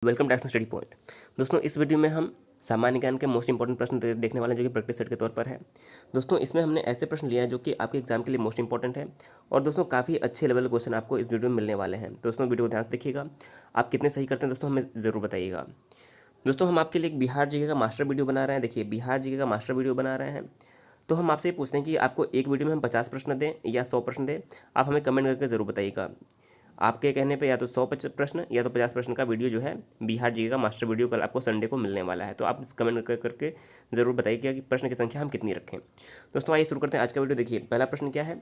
Welcome to Action Study Point. दोस्तों इस video में हम सामान्य ज्ञान के मोस्ट इंपॉर्टेंट प्रश्न देखने वाले हैं, जो कि प्रैक्टिस सेट के तौर पर है। दोस्तों इसमें हमने ऐसे प्रश्न लिया है जो कि आपके एग्जाम के लिए मोस्ट इंपॉर्टेंट है और दोस्तों काफ़ी अच्छे लेवल के क्वेश्चन आपको इस वीडियो में मिलने वाले हैं। दोस्तों वीडियो को ध्यान से देखिएगा, आप कितने सही करते हैं दोस्तों हमें ज़रूर बताइएगा। दोस्तों हम आपके लिए एक बिहार जीके का मास्टर वीडियो बना रहे हैं। देखिए बिहार जीके का मास्टर वीडियो बना रहे हैं, तो हम आपसे ये पूछते हैं कि आपको एक वीडियो में हम 50 प्रश्न दें या 100 प्रश्न दें। आप हमें कमेंट करके ज़रूर बताइएगा। आपके कहने पे या तो 100 प्रश्न या तो 50 प्रश्न का वीडियो जो है बिहार जीके का मास्टर वीडियो कल आपको संडे को मिलने वाला है। तो आप कमेंट करके ज़रूर बताइए कि प्रश्न की संख्या हम कितनी रखें। दोस्तों आइए शुरू करते हैं आज का वीडियो। देखिए पहला प्रश्न क्या है,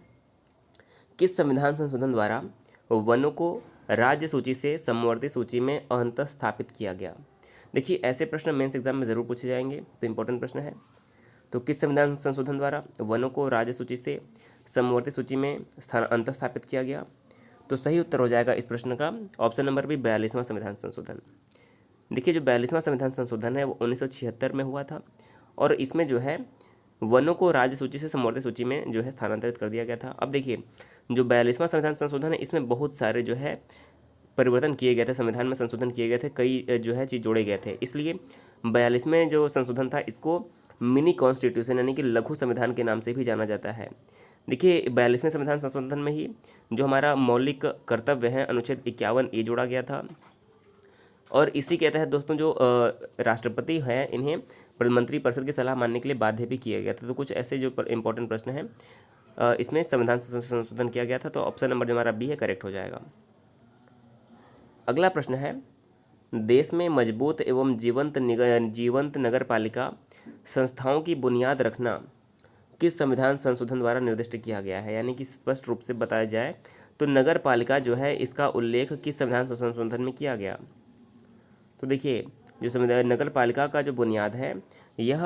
किस संविधान संशोधन द्वारा वनों को राज्य सूची से समवर्ती सूची में अंतः स्थापित किया गया। देखिए ऐसे प्रश्न मेंस एग्जाम में ज़रूर पूछे जाएंगे, तो इंपॉर्टेंट प्रश्न है। तो किस संविधान संशोधन द्वारा वनों को राज्य सूची से समवर्ती सूची में अंतः स्थापित किया गया। तो सही उत्तर हो जाएगा इस प्रश्न का ऑप्शन नंबर बी, 42वां संविधान संशोधन। देखिए जो 42वां संविधान संशोधन है वो 1976 में हुआ था और इसमें जो है वनों को राज्य सूची से समवर्ती सूची में जो है स्थानांतरित कर दिया गया था। अब देखिए जो 42वां संविधान संशोधन है इसमें बहुत सारे जो है परिवर्तन किए गए थे, संविधान में संशोधन किए गए थे, कई जो है चीज़ जोड़े गए थे। इसलिए 42वें जो संशोधन था इसको मिनी कॉन्स्टिट्यूशन यानी कि लघु संविधान के नाम से भी जाना जाता है। देखिए 42वें संविधान संशोधन में ही जो हमारा मौलिक कर्तव्य है अनुच्छेद 51 जोड़ा गया था और इसी के तहत दोस्तों जो राष्ट्रपति हैं इन्हें मंत्री परिषद की सलाह मानने के लिए बाध्य भी किया गया था। तो कुछ ऐसे जो इंपॉर्टेंट प्रश्न हैं इसमें संविधान संशोधन किया गया था, तो ऑप्शन नंबर जो हमारा बी है करेक्ट हो जाएगा। अगला प्रश्न है, देश में मजबूत एवं जीवंत नगर पालिका संस्थाओं की बुनियाद रखना किस संविधान संशोधन द्वारा निर्दिष्ट किया गया है। यानी कि स्पष्ट रूप से बताया जाए तो नगर पालिका जो है इसका उल्लेख किस संविधान संशोधन में किया गया। तो देखिए जो संविधान नगर पालिका का जो बुनियाद है यह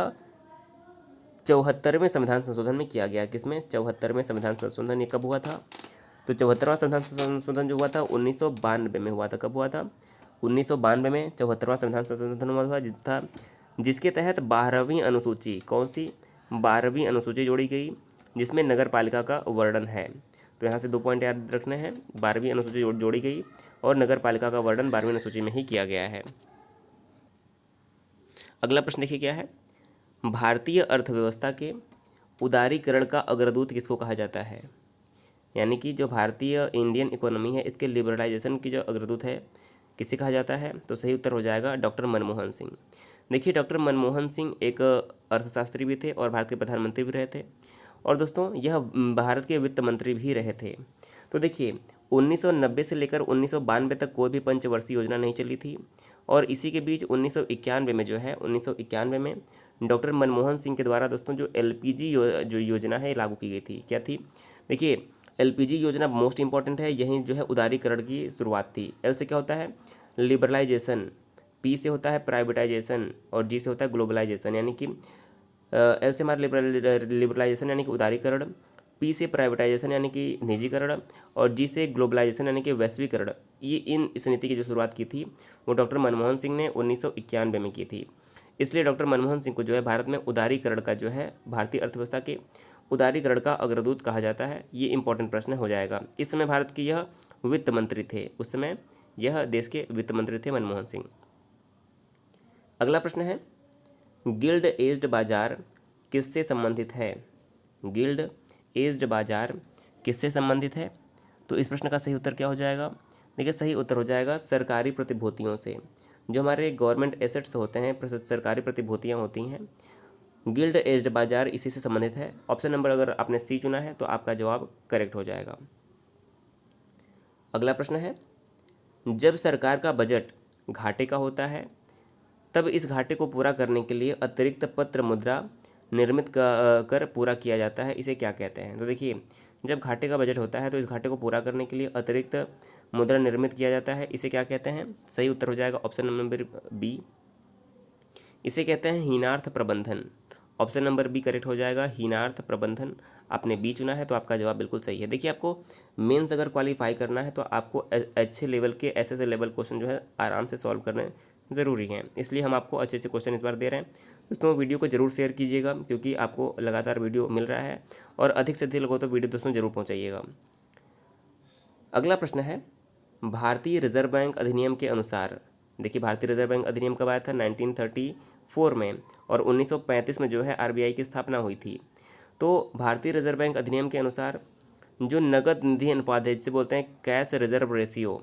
74वें संविधान संशोधन में किया गया। किसमें? 74वें संविधान संशोधन। ये कब हुआ था? तो 74वां संविधान संशोधन जो हुआ था 1992 में हुआ था। कब हुआ था? 1992 में 74वां संविधान संशोधन हुआ था, जिसके तहत 12वीं अनुसूची, कौन सी? 12वीं अनुसूची जोड़ी गई जिसमें नगर पालिका का वर्णन है। तो यहाँ से 2 पॉइंट याद रखने हैं, 12वीं अनुसूची जोड़ी गई और नगर पालिका का वर्णन 12वीं अनुसूची में ही किया गया है। अगला प्रश्न देखिए क्या है, भारतीय अर्थव्यवस्था के उदारीकरण का अग्रदूत किसको कहा जाता है। यानी कि जो भारतीय इंडियन इकोनॉमी है इसके लिबरलाइजेशन की जो अग्रदूत है किसे कहा जाता है। तो सही उत्तर हो जाएगा डॉक्टर मनमोहन सिंह। देखिए डॉक्टर मनमोहन सिंह एक अर्थशास्त्री भी थे और भारत के प्रधानमंत्री भी रहे थे और दोस्तों यह भारत के वित्त मंत्री भी रहे थे। तो देखिए 1990 से लेकर 1992 तक कोई भी पंचवर्षीय योजना नहीं चली थी और इसी के बीच 1991 में जो है 1991 में डॉक्टर मनमोहन सिंह के द्वारा दोस्तों जो एलपीजी जो योजना है लागू की गई थी। क्या थी? देखिए एलपीजी योजना मोस्ट इंपॉर्टेंट है, यही जो है उदारीकरण की शुरुआत थी। एल से क्या होता है? लिबरलाइजेशन, पी से होता है प्राइवेटाइजेशन और जी से होता है ग्लोबलाइजेशन। यानी कि एल से हमारा लिबरलाइजेशन यानी कि उदारीकरण, पी से प्राइवेटाइजेशन यानी कि निजीकरण और जी से ग्लोबलाइजेशन यानी कि वैश्वीकरण। ये इस नीति की जो शुरुआत की थी वो डॉक्टर मनमोहन सिंह ने 1991 में की थी। इसलिए डॉक्टर मनमोहन सिंह को जो है भारत में उदारीकरण का जो है भारतीय अर्थव्यवस्था के उदारीकरण का अग्रदूत कहा जाता है। ये इंपॉर्टेंट प्रश्न हो जाएगा। इस समय भारत के यह वित्त मंत्री थे, उस समय यह देश के वित्त मंत्री थे मनमोहन सिंह। अगला प्रश्न है, गिल्ड एज्ड बाजार किससे संबंधित है। गिल्ड एज्ड बाजार किससे संबंधित है? तो इस प्रश्न का सही उत्तर क्या हो जाएगा? देखिए सही उत्तर हो जाएगा सरकारी प्रतिभूतियों से। जो हमारे गवर्नमेंट एसेट्स होते हैं, सरकारी प्रतिभूतियाँ होती हैं, गिल्ड एज्ड बाजार इसी से संबंधित है। ऑप्शन नंबर अगर आपने सी चुना है तो आपका जवाब करेक्ट हो जाएगा। अगला प्रश्न है, जब सरकार का बजट घाटे का होता है तब इस घाटे को पूरा करने के लिए अतिरिक्त पत्र मुद्रा निर्मित कर पूरा किया जाता है, इसे क्या कहते हैं। तो देखिए जब घाटे का बजट होता है तो इस घाटे को पूरा करने के लिए अतिरिक्त मुद्रा निर्मित किया जाता है, इसे क्या कहते हैं। सही उत्तर हो जाएगा ऑप्शन नंबर बी, इसे कहते हैं हीनार्थ प्रबंधन। ऑप्शन नंबर बी करेक्ट हो जाएगा, हीनार्थ प्रबंधन। आपने बी चुना है तो आपका जवाब बिल्कुल सही है। देखिए आपको मेंस अगर क्वालिफाई करना है तो आपको अच्छे लेवल के ऐसे लेवल क्वेश्चन जो है आराम से सॉल्व करने ज़रूरी हैं, इसलिए हम आपको अच्छे अच्छे क्वेश्चन इस बार दे रहे हैं। दोस्तों वीडियो को जरूर शेयर कीजिएगा क्योंकि आपको लगातार वीडियो मिल रहा है और अधिक से अधिक लोगों तो वीडियो दोस्तों जरूर पहुँचाइएगा। अगला प्रश्न है, भारतीय रिजर्व बैंक अधिनियम के अनुसार देखिए भारतीय रिजर्व बैंक अधिनियम कब आया था? 1934 में, और 1935 में जो है आरबीआई की स्थापना हुई थी। तो भारतीय रिजर्व बैंक अधिनियम के अनुसार जो नगद निधि अनुपात है, जिसे बोलते हैं कैश रिजर्व रेशियो,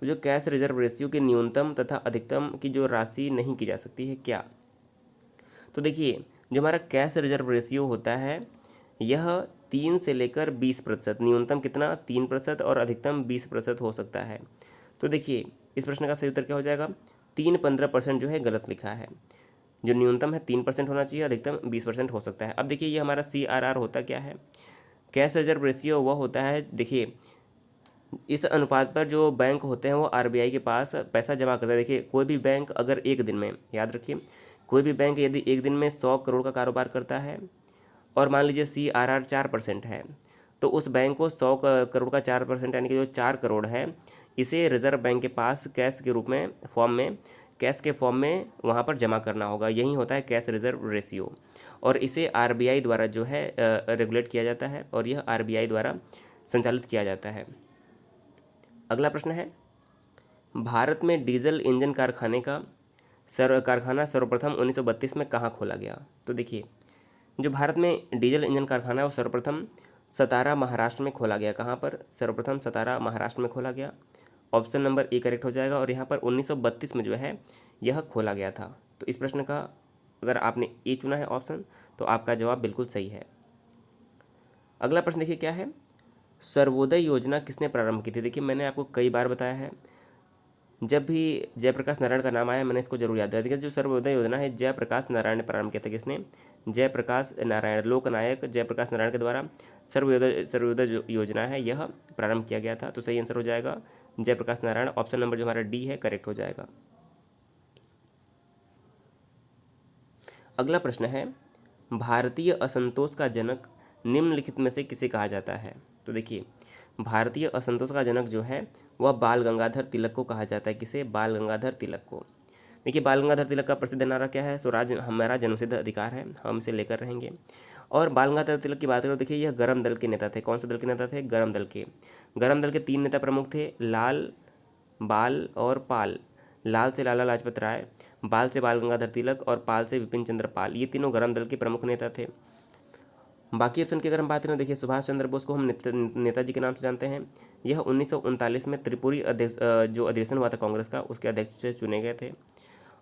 तो जो कैश रिजर्व रेशियो की न्यूनतम तथा अधिकतम की जो राशि नहीं की जा सकती है क्या? तो देखिए जो हमारा कैश रिजर्व रेशियो होता है यह 3 से लेकर 20%, न्यूनतम कितना 3% और अधिकतम 20% हो सकता है। तो देखिए इस प्रश्न का सही उत्तर क्या हो जाएगा? 3-15% जो है गलत लिखा है। जो न्यूनतम है 3% होना चाहिए, अधिकतम 20% हो सकता है। अब देखिए ये हमारा CRR होता क्या है? कैश रिजर्व रेशियो वह होता है, देखिए इस अनुपात पर जो बैंक होते हैं वो आरबीआई के पास पैसा जमा करते हैं। देखिए कोई भी बैंक अगर एक दिन में, याद रखिए, कोई भी बैंक यदि एक दिन में 100 करोड़ का कारोबार करता है और मान लीजिए CRR 4% है, तो उस बैंक को 100 करोड़ का 4% यानी कि जो 4 करोड़ है, इसे रिजर्व बैंक के पास कैश के रूप में कैश के फॉर्म में वहाँ पर जमा करना होगा। यही होता है कैश रिजर्व रेशियो, और इसे आरबीआई द्वारा जो है रेगुलेट किया जाता है, और यह आरबीआई द्वारा संचालित किया जाता है। अगला प्रश्न है, भारत में डीजल इंजन कारखाना सर्वप्रथम 1932 में कहाँ खोला गया? तो देखिए जो भारत में डीजल इंजन कारखाना है वो सर्वप्रथम सतारा महाराष्ट्र में खोला गया। कहाँ पर? सर्वप्रथम सतारा महाराष्ट्र में खोला गया। ऑप्शन नंबर ए करेक्ट हो जाएगा, और यहाँ पर 1932 में जो है यह खोला गया था। तो इस प्रश्न का अगर आपने ए चुना है ऑप्शन, तो आपका जवाब बिल्कुल सही है। अगला प्रश्न देखिए क्या है, सर्वोदय योजना किसने प्रारंभ की थी? देखिए मैंने आपको कई बार बताया है, जब भी जयप्रकाश नारायण का नाम आया मैंने इसको जरूर याद दिया। देखिए जो सर्वोदय योजना है जयप्रकाश नारायण ने प्रारंभ किया था। किसने? जयप्रकाश नारायण, लोकनायक जयप्रकाश नारायण के द्वारा सर्वोदय योजना है यह प्रारंभ किया गया था। तो सही आंसर हो जाएगा जयप्रकाश नारायण। ऑप्शन नंबर जो हमारा डी है करेक्ट हो जाएगा। अगला प्रश्न है, भारतीय असंतोष का जनक निम्नलिखित में से किसे कहा जाता है? तो देखिए भारतीय असंतोष का जनक जो है वह बाल गंगाधर तिलक को कहा जाता है। किसे? बाल गंगाधर तिलक को। देखिए बाल गंगाधर तिलक का प्रसिद्ध नारा क्या है? स्वराज हमारा जन्मसिद्ध अधिकार है, हम इसे लेकर रहेंगे। और बाल गंगाधर तिलक की बात करें, देखिए यह गरम दल के नेता थे। कौन से दल के नेता थे? गरम दल के। गरम दल के 3 नेता प्रमुख थे, लाल, बाल और पाल। लाल से लाला लाजपत राय, बाल से बाल गंगाधर तिलक और पाल से विपिन चंद्र पाल। ये तीनों गरम दल के प्रमुख नेता थे। बाकी ऑप्शन की अगर हम बात करें, देखिए सुभाष चंद्र बोस को हम नेताजी के नाम से जानते हैं। यह 1939 में त्रिपुरी जो अधिवेशन हुआ था कांग्रेस का, उसके अध्यक्ष से चुने गए थे।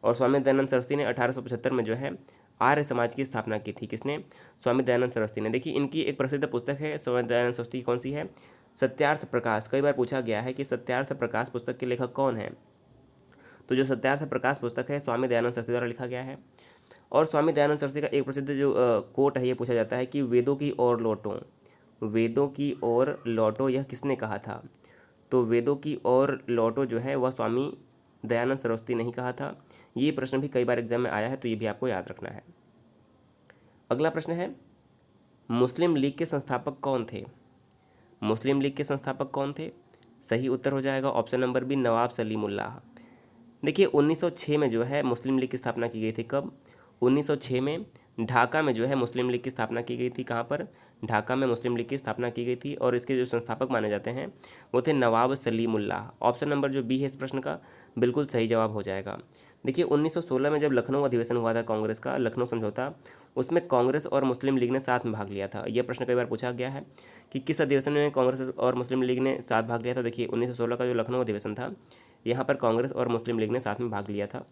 और स्वामी दयानंद सरस्वती ने 1875 में जो है आर्य समाज की स्थापना की थी। किसने? स्वामी दयानंद सरस्वती ने। देखिए इनकी एक प्रसिद्ध पुस्तक है स्वामी दयानंद सरस्वती की, कौन सी है? सत्यार्थ प्रकाश। कई बार पूछा गया है कि सत्यार्थ प्रकाश पुस्तक के लेखक कौन है? तो जो सत्यार्थ प्रकाश पुस्तक है स्वामी दयानंद सरस्वती द्वारा लिखा गया है। और स्वामी दयानंद सरस्वती का एक प्रसिद्ध जो कोट है, ये पूछा जाता है कि वेदों की ओर लौटो, वेदों की ओर लौटो, यह किसने कहा था? तो वेदों की ओर लौटो जो है वह स्वामी दयानंद सरस्वती ने ही कहा था। ये प्रश्न भी कई बार एग्जाम में आया है, तो ये भी आपको याद रखना है। अगला प्रश्न है, मुस्लिम लीग के संस्थापक कौन थे? मुस्लिम लीग के संस्थापक कौन थे? सही उत्तर हो जाएगा ऑप्शन नंबर बी, नवाब सलीमुल्लाह। देखिए 1906 में जो है मुस्लिम लीग की स्थापना की गई थी। कब? 1906 में ढाका में जो है मुस्लिम लीग की स्थापना की गई थी। कहाँ पर? ढाका में मुस्लिम लीग की स्थापना की गई थी, और इसके जो संस्थापक माने जाते हैं वो थे नवाब सलीमुल्लाह। ऑप्शन नंबर जो बी है इस प्रश्न का बिल्कुल सही जवाब हो जाएगा। देखिए 1916 में जब लखनऊ अधिवेशन हुआ था कांग्रेस का, लखनऊ समझौता, उसमें कांग्रेस और मुस्लिम लीग ने साथ में भाग लिया था। यह प्रश्न कई बार पूछा गया है कि किस अधिवेशन में कांग्रेस और मुस्लिम लीग ने साथ भाग लिया था। देखिए 1916 का जो लखनऊ अधिवेशन था, यहाँ पर कांग्रेस और मुस्लिम लीग ने साथ में भाग लिया था,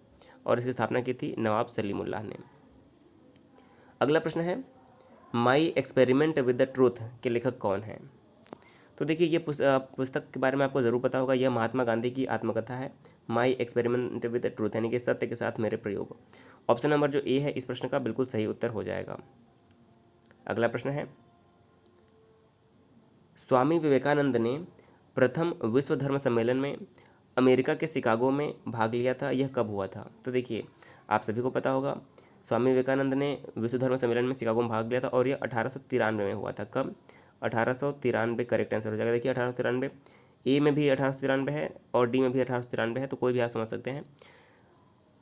और इसकी स्थापना की थी नवाब सलीमुल्लाह ने। अगला प्रश्न है, my experiment with the truth के लेखक कौन है? तो देखिए ये पुस्तक के बारे में आपको ज़रूर पता होगा। यह महात्मा गांधी की आत्मकथा है, my experiment with the truth, यानी कि सत्य के साथ मेरे प्रयोग। ऑप्शन नंबर जो ए है इस प्रश्न का बिल्कुल सही उत्तर हो जाएगा। अगला प्रश्न है, स्वामी विवेकानंद ने प्रथम विश्व धर्म सम्मेलन में अमेरिका के शिकागो में भाग लिया था। यह कब हुआ था? तो देखिए आप सभी को पता होगा, स्वामी विवेकानंद ने विश्व धर्म सम्मेलन में शिकागो में भाग लिया था, और यह 1893 में हुआ था। कब? 1893 करेक्ट आंसर हो जाएगा। देखिए 1893 ए में भी 1893 है और डी में भी 1893 है, तो कोई भी आप समझ सकते हैं।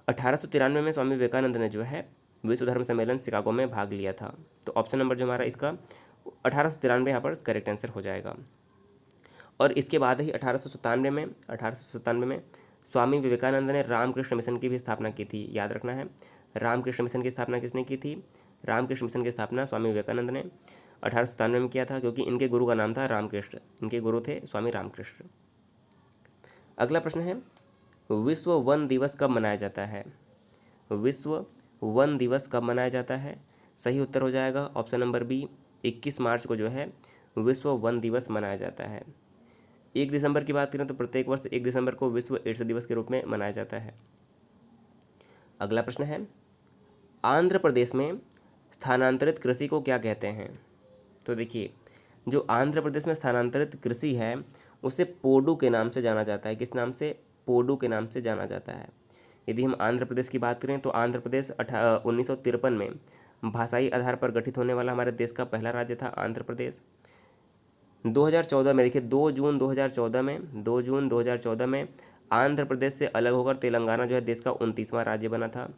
1893 में स्वामी विवेकानंद ने जो है विश्व धर्म सम्मेलन शिकागो में भाग लिया था। तो ऑप्शन नंबर जो हमारा इसका 1893 यहाँ पर करेक्ट आंसर हो जाएगा। और इसके बाद ही 1897 में स्वामी विवेकानंद ने रामकृष्ण मिशन की भी स्थापना की थी, याद रखना है। रामकृष्ण मिशन की स्थापना किसने की थी? रामकृष्ण मिशन की स्थापना स्वामी विवेकानंद ने 1897 में किया था, क्योंकि इनके गुरु का नाम था रामकृष्ण, इनके गुरु थे स्वामी रामकृष्ण। अगला प्रश्न है, विश्व वन दिवस कब मनाया जाता है? विश्व वन दिवस कब मनाया जाता है? सही उत्तर हो जाएगा ऑप्शन नंबर बी, 21 मार्च को जो है विश्व वन दिवस मनाया जाता है। 1 दिसंबर की बात करें तो प्रत्येक वर्ष 1 दिसंबर को विश्व एड्स दिवस के रूप में मनाया जाता है। अगला प्रश्न है, आंध्र प्रदेश में स्थानांतरित कृषि को क्या कहते हैं? तो देखिए, जो आंध्र प्रदेश में स्थानांतरित कृषि है उसे पोडू के नाम से जाना जाता है। किस नाम से? पोडू के नाम से जाना जाता है। यदि हम आंध्र प्रदेश की बात करें तो आंध्र प्रदेश 1953 में भाषाई आधार पर गठित होने वाला हमारे देश का पहला राज्य था आंध्र प्रदेश। 2014 में देखिए 2 जून 2014 में आंध्र प्रदेश से अलग होकर तेलंगाना जो है देश का 29वां राज्य बना था।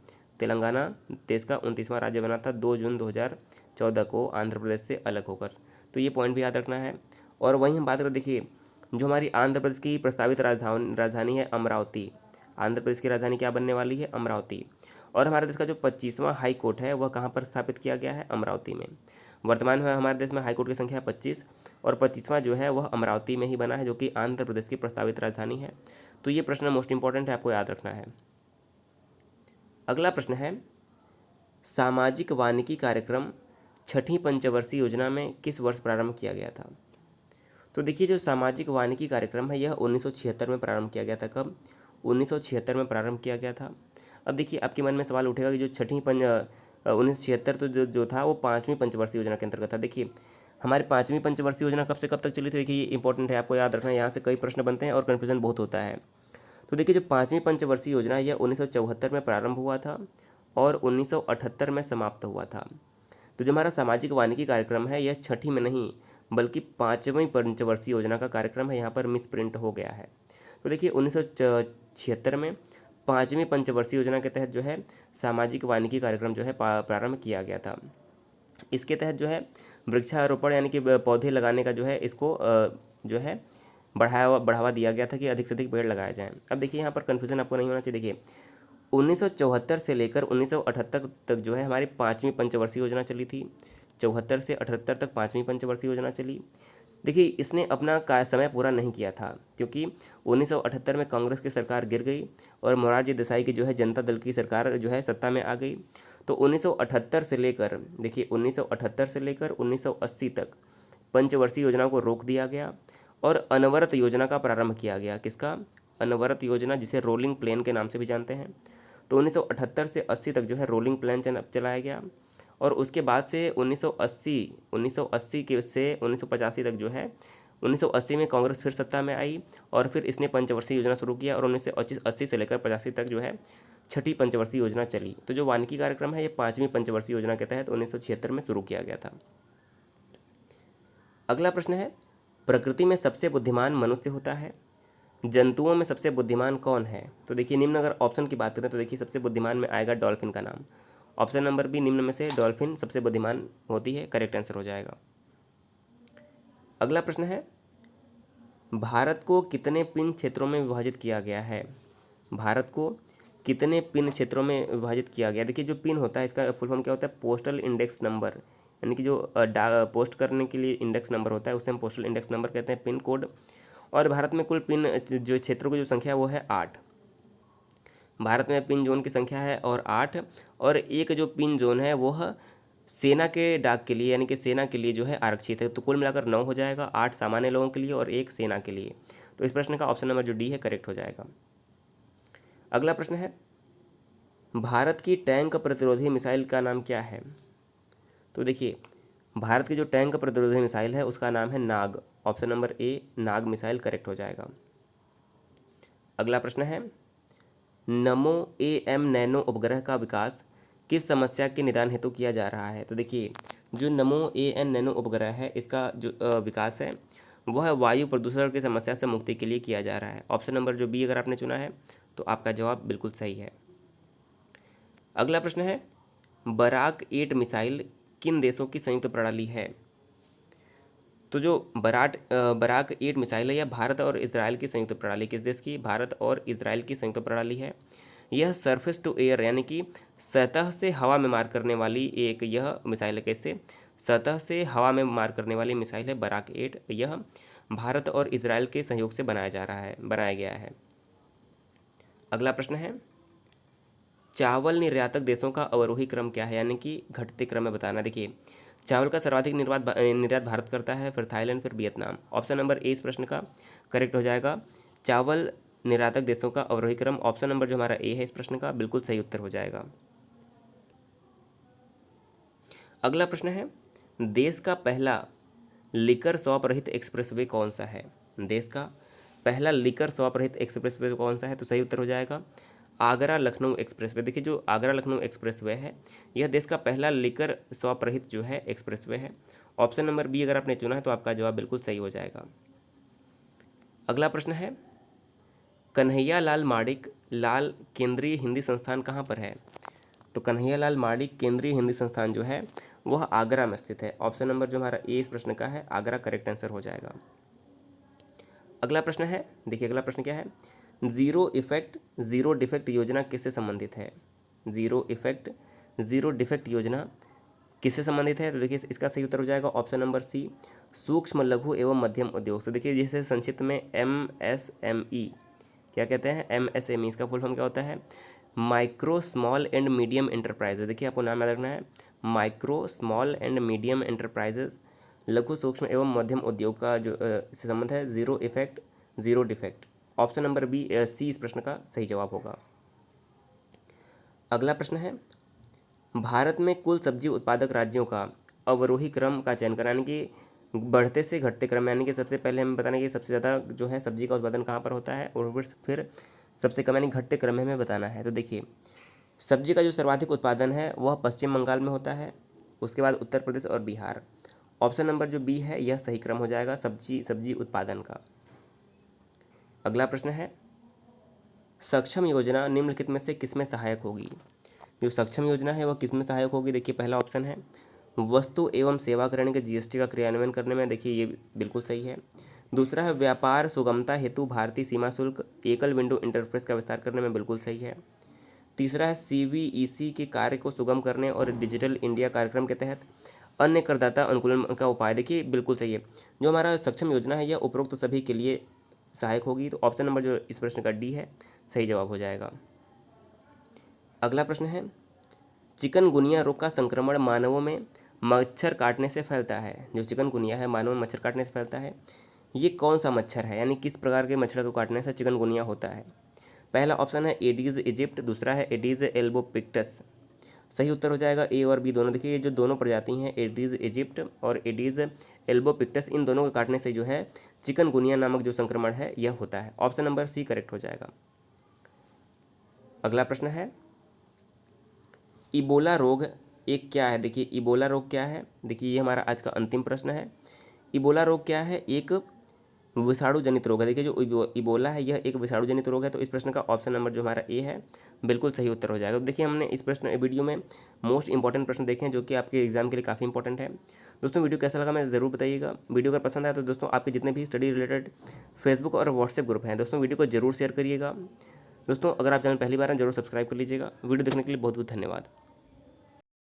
तेलंगाना देश का 29वां राज्य बना था 2 जून 2014 को आंध्र प्रदेश से अलग होकर। तो ये पॉइंट भी याद रखना है। और वहीं हम बात करें, देखिए जो हमारी आंध्र प्रदेश की प्रस्तावित राजधानी है अमरावती। आंध्र प्रदेश की राजधानी क्या बनने वाली है? अमरावती। और हमारे देश का जो 25वां हाई कोर्ट है वह कहाँ पर स्थापित किया गया है? अमरावती में। वर्तमान में हमारे देश में हाई कोर्ट की संख्या 25 और 25वां जो है वह अमरावती में ही बना है, जो कि आंध्र प्रदेश की प्रस्तावित राजधानी है। तो ये प्रश्न मोस्ट इंपॉर्टेंट है, आपको याद रखना है। अगला प्रश्न है, सामाजिक वानिकी कार्यक्रम छठी पंचवर्षीय योजना में किस वर्ष प्रारंभ किया गया था? तो देखिए, जो सामाजिक वानिकी कार्यक्रम है यह 1976 में प्रारंभ किया गया था। कब? 1976 में प्रारंभ किया गया था। अब देखिए, आपके मन में सवाल उठेगा कि जो 1976 तो जो था वो 5वीं पंचवर्षीय योजना के अंतर्गत था। देखिए, हमारी 5वीं पंचवर्षीय योजना कब से कब तक चली थी? देखिए, ये इंपॉर्टेंट है, आपको याद रखना है। यहाँ से कई प्रश्न बनते हैं और कन्फ्यूजन बहुत होता है। तो देखिए, जो 5वीं पंचवर्षीय योजना है यह 1974 में प्रारंभ हुआ था और 1978 में समाप्त हुआ था। तो जो हमारा सामाजिक वानिकी कार्यक्रम है यह छठी में नहीं बल्कि 5वीं पंचवर्षीय योजना का कार्यक्रम है, यहाँ पर मिस प्रिंट हो गया है। तो देखिए, 1976 में 5वीं पंचवर्षीय योजना के तहत जो है सामाजिक वानिकी कार्यक्रम जो है प्रारंभ किया गया था। इसके तहत जो है वृक्षारोपण यानी कि पौधे लगाने का जो है इसको जो है बढ़ावा दिया गया था कि अधिक से अधिक पेड़ लगाए जाएं। अब देखिए, यहाँ पर कन्फ्यूजन आपको नहीं होना चाहिए। देखिए, 1974 से लेकर 1978 तक जो है हमारी 5वीं पंचवर्षीय योजना चली थी। 74 से 78 तक 5वीं पंचवर्षीय योजना चली। देखिए, इसने अपना समय पूरा नहीं किया था, क्योंकि 1978 में कांग्रेस की सरकार गिर गई और मोरारजी देसाई की जो है जनता दल की सरकार जो है सत्ता में आ गई। तो 1978 से लेकर, देखिए 1978 से लेकर 1980 तक पंचवर्षीय योजना को रोक दिया गया और अनवरत योजना का प्रारंभ किया गया। किसका? अनवरत योजना, जिसे रोलिंग प्लान के नाम से भी जानते हैं। तो 1978 से 80 तक जो है रोलिंग प्लान चलाया गया और उसके बाद से 1980 के से 1985 तक जो है 1980 में कांग्रेस फिर सत्ता में आई और फिर इसने पंचवर्षीय योजना शुरू किया और 1980 से लेकर 85 तक जो है छठी पंचवर्षीय योजना चली। तो जो वानिकी कार्यक्रम है ये 5वीं पंचवर्षीय योजना के तहत 1976 में शुरू किया गया था। अगला प्रश्न है, प्रकृति में सबसे बुद्धिमान मनुष्य होता है, जंतुओं में सबसे बुद्धिमान कौन है? तो देखिए, निम्न अगर ऑप्शन की बात करें तो देखिए सबसे बुद्धिमान में आएगा डॉल्फिन का नाम। ऑप्शन नंबर बी, निम्न में से डॉल्फिन सबसे बुद्धिमान होती है, करेक्ट आंसर हो जाएगा। अगला प्रश्न है, भारत को कितने पिन क्षेत्रों में विभाजित किया गया है? भारत को कितने पिन क्षेत्रों में विभाजित किया गया? देखिए, जो पिन होता है इसका फुल फॉर्म क्या होता है? पोस्टल इंडेक्स नंबर, यानी कि जो पोस्ट करने के लिए इंडेक्स नंबर होता है उसे हम पोस्टल इंडेक्स नंबर कहते हैं, पिन कोड। और भारत में कुल पिन जो क्षेत्रों की जो संख्या वो है 8। भारत में पिन जोन की संख्या है और 8, और एक जो पिन जोन है वह सेना के डाक के लिए यानी कि सेना के लिए जो है आरक्षित है। तो कुल मिलाकर 9 हो जाएगा, 8 सामान्य लोगों के लिए और 1 सेना के लिए। तो इस प्रश्न का ऑप्शन नंबर जो डी है करेक्ट हो जाएगा। अगला प्रश्न है, भारत की टैंक प्रतिरोधी मिसाइल का नाम क्या है? तो देखिए, भारत की जो टैंक प्रतिरोधी मिसाइल है उसका नाम है Nag. Option number A, Nag missile correct हो जाएगा। अगला प्रश्न है, नमो AM नैनो उपग्रह का विकास किस समस्या के निदान हेतु किया जा रहा है? तो देखिए, जो नमो AM नैनो उपग्रह है इसका जो विकास है वह वायु प्रदूषण की समस्या से मुक्ति के लिए किया जा रहा है। ऑप्शन नंबर जो बी अगर आपने चुना है तो आपका जवाब बिल्कुल सही है। अगला प्रश्न है, बराक 8 मिसाइल किन देशों की संयुक्त प्रणाली है? तो जो बराक 8 मिसाइल है यह भारत और इजराइल की संयुक्त प्रणाली, किस देश की? भारत और इजराइल की संयुक्त प्रणाली है। यह सरफेस टू एयर यानी कि सतह से हवा में मार करने वाली एक यह मिसाइल है। कैसे? सतह से हवा में मार करने वाली मिसाइल है बराक 8। यह भारत और इजराइल के सहयोग से बनाया गया है। अगला प्रश्न है, चावल निर्यातक देशों का अवरोही क्रम क्या है, यानी कि घटते क्रम में बताना। देखिए, चावल का सर्वाधिक निर्यात भारत करता है, फिर थाईलैंड, फिर वियतनाम। ऑप्शन नंबर ए इस प्रश्न का करेक्ट हो जाएगा। चावल निर्यातक देशों का अवरोही क्रम, ऑप्शन नंबर जो हमारा ए है इस प्रश्न का बिल्कुल सही उत्तर हो जाएगा। अगला प्रश्न है, देश का पहला लिकर शॉप रहित एक्सप्रेसवे कौन सा है? देश का पहला लिकर शॉप रहित एक्सप्रेसवे कौन सा है? तो सही उत्तर हो जाएगा आगरा लखनऊ एक्सप्रेसवे। देखिए, जो आगरा लखनऊ एक्सप्रेसवे है यह देश का पहला लिकर शॉप रहित जो है एक्सप्रेसवे है। ऑप्शन नंबर बी अगर आपने चुना है तो आपका जवाब बिल्कुल सही हो जाएगा। अगला प्रश्न है, कन्हैया लाल माणिक लाल केंद्रीय हिंदी संस्थान कहाँ पर है? तो कन्हैया लाल माणिक केंद्रीय हिंदी संस्थान जो है वह आगरा में स्थित है। ऑप्शन नंबर जो हमारा ए इस प्रश्न का है आगरा करेक्ट आंसर हो जाएगा। अगला प्रश्न है, देखिए अगला प्रश्न क्या है, जीरो डिफेक्ट योजना किससे संबंधित है? जीरो डिफेक्ट योजना किससे संबंधित है? तो देखिए इसका सही उत्तर हो जाएगा ऑप्शन नंबर सी, सूक्ष्म लघु एवं मध्यम उद्योग से। देखिए जैसे संक्षिप्त में MSME क्या कहते हैं? MSME इसका फुल फॉर्म क्या होता है? Micro small and medium enterprises. देखिए आपको नाम याद रखना है, micro small and medium enterprises, लघु सूक्ष्म एवं मध्यम उद्योग का जो इससे संबंध है zero defect. Option number B C इस प्रश्न का सही जवाब होगा। अगला प्रश्न है, भारत में कुल सब्जी उत्पादक राज्यों का अवरोही क्रम का चयन कराने की बढ़ते से घटते क्रम, यानी कि सबसे पहले हमें बताना कि सबसे ज़्यादा जो है सब्जी का उत्पादन कहाँ पर होता है, और फिर सबसे कम यानी घटते क्रम में हमें बताना है। तो देखिए, सब्जी का जो सर्वाधिक उत्पादन है वह पश्चिम बंगाल में होता है, उसके बाद उत्तर प्रदेश और बिहार। ऑप्शन नंबर जो बी है यह सही क्रम हो जाएगा सब्जी उत्पादन का। अगला प्रश्न है, सक्षम योजना निम्नलिखित में से किसमें सहायक होगी? जो सक्षम योजना है वह किसमें सहायक होगी? देखिए पहला ऑप्शन है वस्तु एवं सेवा कर के GST का क्रियान्वयन करने में। देखिए ये बिल्कुल सही है। दूसरा है व्यापार सुगमता हेतु भारतीय सीमा शुल्क एकल विंडो इंटरफेस का विस्तार करने में, बिल्कुल सही है। तीसरा है CBEC के कार्य को सुगम करने और डिजिटल इंडिया कार्यक्रम के तहत अन्य करदाता अनुकूलन का उपाय। देखिए बिल्कुल सही है, जो हमारा सक्षम योजना है यह उपरोक्त सभी के लिए सहायक होगी। तो ऑप्शन नंबर जो इस प्रश्न का डी है सही जवाब हो जाएगा। अगला प्रश्न है, चिकनगुनिया रोग का संक्रमण मानवों में मच्छर काटने से फैलता है। जो चिकनगुनिया है मानव में मच्छर काटने से फैलता है, ये कौन सा मच्छर है, यानी किस प्रकार के मच्छर को काटने से चिकनगुनिया होता है? पहला ऑप्शन है एडीज इजिप्ट, दूसरा है एडीज एल्बोपिक्टस। सही उत्तर हो जाएगा ए और बी दोनों। देखिए ये जो दोनों प्रजाति हैं एडीज इजिप्ट और एडीज एल्बोपिक्टस, इन दोनों को काटने से जो है चिकनगुनिया नामक जो संक्रमण है यह होता है। ऑप्शन नंबर सी करेक्ट हो जाएगा। अगला प्रश्न है, इबोला रोग एक क्या है? देखिए इबोला रोग क्या है, देखिए ये हमारा आज का अंतिम प्रश्न है। इबोला रोग क्या है? एक विषाणु जनित रोग है। देखिए जो इबोला है यह एक विषाणु जनित रोग है। तो इस प्रश्न का ऑप्शन नंबर जो हमारा ए है बिल्कुल सही उत्तर हो जाएगा। तो देखिए हमने इस वीडियो में मोस्ट इंपॉर्टेंट प्रश्न देखे हैं जो कि आपके एग्जाम के लिए काफ़ी इंपॉर्टेंट है। दोस्तों वीडियो कैसा लगा मैं ज़रूर बताइएगा। वीडियो अगर पसंद आया तो दोस्तों आपके जितने भी स्टडी रिलेटेड फेसबुक और व्हाट्सएप ग्रुप हैं दोस्तों वीडियो को जरूर शेयर करिएगा। दोस्तों अगर आप चैनल पहली बार हैं जरूर सब्सक्राइब कर लीजिएगा। वीडियो देखने के लिए बहुत बहुत धन्यवाद।